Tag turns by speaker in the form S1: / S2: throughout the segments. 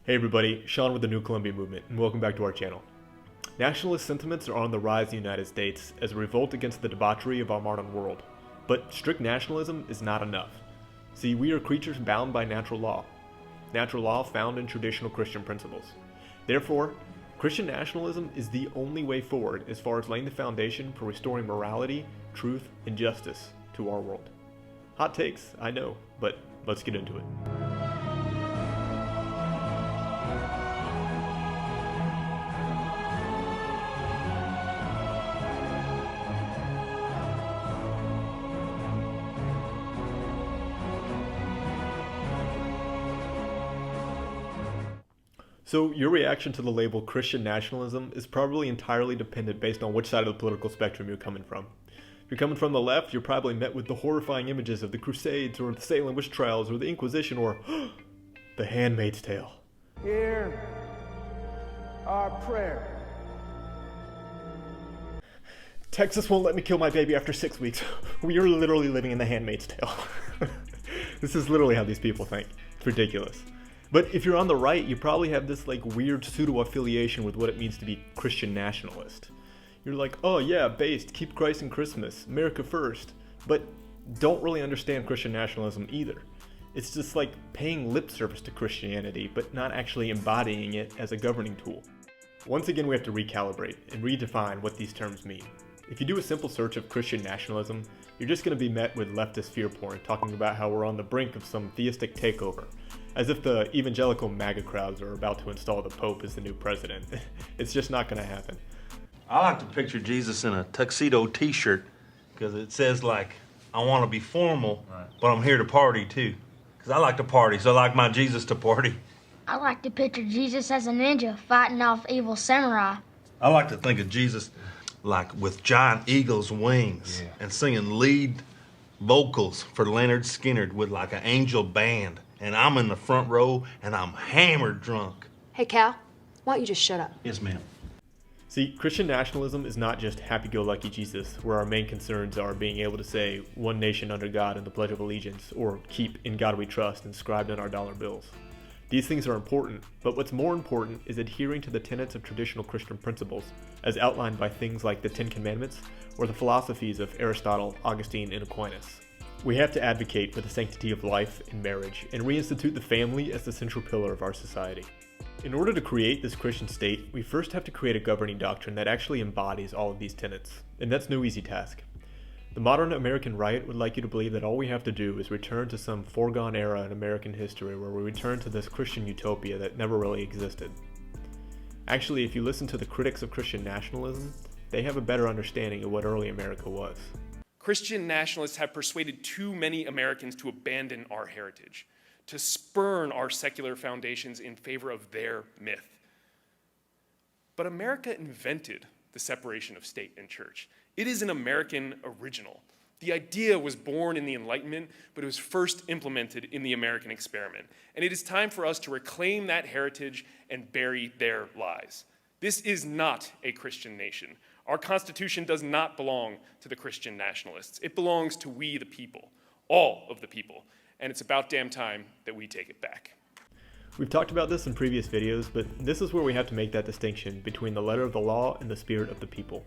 S1: Hey everybody, Sean with the New Columbia Movement, and welcome back to our channel. Nationalist sentiments are on the rise in the United States as a revolt against the debauchery of our modern world. But strict nationalism is not enough. See, we are creatures bound by natural law found in traditional Christian principles. Therefore, Christian nationalism is the only way forward as far as laying the foundation for restoring morality, truth, and justice to our world. Hot takes, I know, but let's get into it. So your reaction to the label Christian nationalism is probably entirely dependent based on which side of the political spectrum you're coming from. If you're coming from the left, you're probably met with the horrifying images of the Crusades or the Salem witch trials or the Inquisition or the Handmaid's Tale.
S2: Hear our prayer.
S1: Texas won't let me kill my baby after 6 weeks. We are literally living in the Handmaid's Tale. This is literally how these people think. It's ridiculous. But if you're on the right, you probably have this weird pseudo-affiliation with what it means to be Christian nationalist. You're like, oh yeah, based, keep Christ and Christmas, America first, but don't really understand Christian nationalism either. It's just like paying lip service to Christianity, but not actually embodying it as a governing tool. Once again, we have to recalibrate and redefine what these terms mean. If you do a simple search of Christian nationalism, you're just going to be met with leftist fear porn talking about how we're on the brink of some theistic takeover, as if the evangelical MAGA crowds are about to install the Pope as the new president. It's just not going to happen.
S3: I like to picture Jesus in a tuxedo t-shirt because it says I want to be formal, but I'm here to party too. Because I like to party, so I like my Jesus to party.
S4: I like to picture Jesus as a ninja fighting off evil samurai.
S3: I like to think of Jesus with giant eagle's wings and singing lead vocals for Leonard Skinner with an angel band. And I'm in the front row and I'm hammered drunk.
S5: Hey Cal, why don't you just shut up?
S3: Yes, ma'am.
S1: See, Christian nationalism is not just happy-go-lucky Jesus, where our main concerns are being able to say, one nation under God in the Pledge of Allegiance, or keep in God we trust inscribed on our dollar bills. These things are important, but what's more important is adhering to the tenets of traditional Christian principles, as outlined by things like the Ten Commandments, or the philosophies of Aristotle, Augustine, and Aquinas. We have to advocate for the sanctity of life and marriage, and reinstitute the family as the central pillar of our society. In order to create this Christian state, we first have to create a governing doctrine that actually embodies all of these tenets, and that's no easy task. The modern American right would like you to believe that all we have to do is return to some foregone era in American history where we return to this Christian utopia that never really existed. Actually, if you listen to the critics of Christian nationalism, they have a better understanding of what early America was.
S6: Christian nationalists have persuaded too many Americans to abandon our heritage, to spurn our secular foundations in favor of their myth. But America invented the separation of state and church. It is an American original. The idea was born in the Enlightenment, but it was first implemented in the American experiment. And it is time for us to reclaim that heritage and bury their lies. This is not a Christian nation. Our Constitution does not belong to the Christian nationalists. It belongs to we the people, all of the people. And it's about damn time that we take it back.
S1: We've talked about this in previous videos, but this is where we have to make that distinction between the letter of the law and the spirit of the people.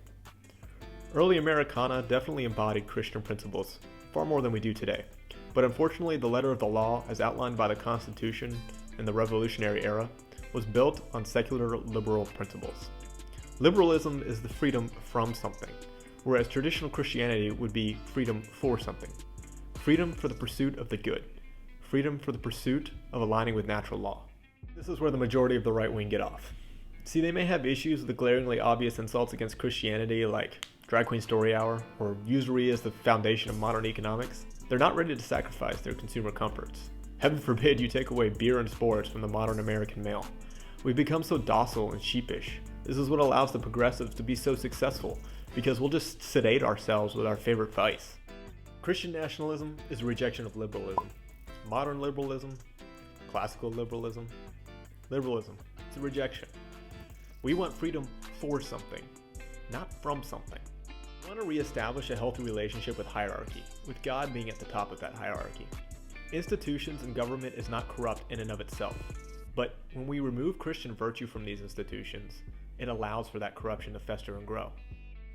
S1: Early Americana definitely embodied Christian principles, far more than we do today. But unfortunately, the letter of the law, as outlined by the Constitution in the Revolutionary era, was built on secular liberal principles. Liberalism is the freedom from something, whereas traditional Christianity would be freedom for something. Freedom for the pursuit of the good. Freedom for the pursuit of aligning with natural law. This is where the majority of the right wing get off. See, they may have issues with the glaringly obvious insults against Christianity like drag queen story hour or usury as the foundation of modern economics. They're not ready to sacrifice their consumer comforts. Heaven forbid you take away beer and sports from the modern American male. We've become so docile and sheepish. This is what allows the progressives to be so successful, because we'll just sedate ourselves with our favorite vice. Christian nationalism is a rejection of liberalism. Modern liberalism, classical liberalism. Liberalism, it's a rejection. We want freedom for something, not from something. We want to reestablish a healthy relationship with hierarchy, with God being at the top of that hierarchy. Institutions and government is not corrupt in and of itself. But when we remove Christian virtue from these institutions, it allows for that corruption to fester and grow.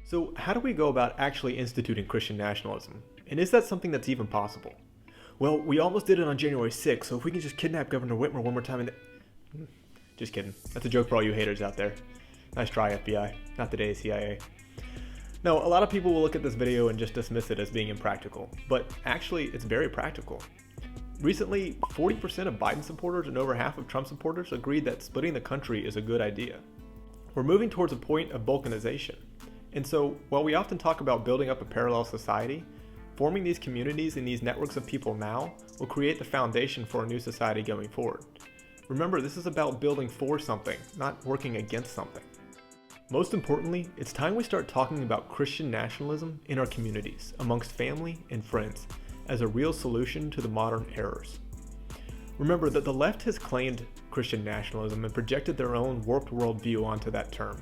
S1: So how do we go about actually instituting Christian nationalism? And is that something that's even possible? Well, we almost did it on January 6th, so if we can just kidnap Governor Whitmer one more time and Just kidding. That's a joke for all you haters out there. Nice try, FBI. Not today, CIA. No, a lot of people will look at this video and just dismiss it as being impractical, but actually it's very practical. Recently, 40% of Biden supporters and over half of Trump supporters agreed that splitting the country is a good idea. We're moving towards a point of balkanization. And so, while we often talk about building up a parallel society, forming these communities and these networks of people now will create the foundation for a new society going forward. Remember, this is about building for something, not working against something. Most importantly, it's time we start talking about Christian nationalism in our communities, amongst family and friends, as a real solution to the modern errors. Remember that the left has claimed Christian nationalism and projected their own warped worldview onto that term.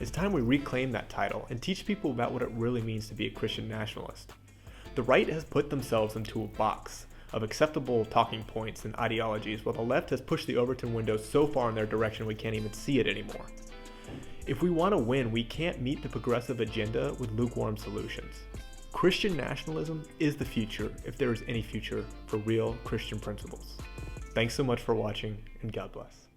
S1: It's time we reclaim that title and teach people about what it really means to be a Christian nationalist. The right has put themselves into a box of acceptable talking points and ideologies, while the left has pushed the Overton window so far in their direction we can't even see it anymore. If we want to win, we can't meet the progressive agenda with lukewarm solutions. Christian nationalism is the future, if there is any future, for real Christian principles. Thanks so much for watching, and God bless.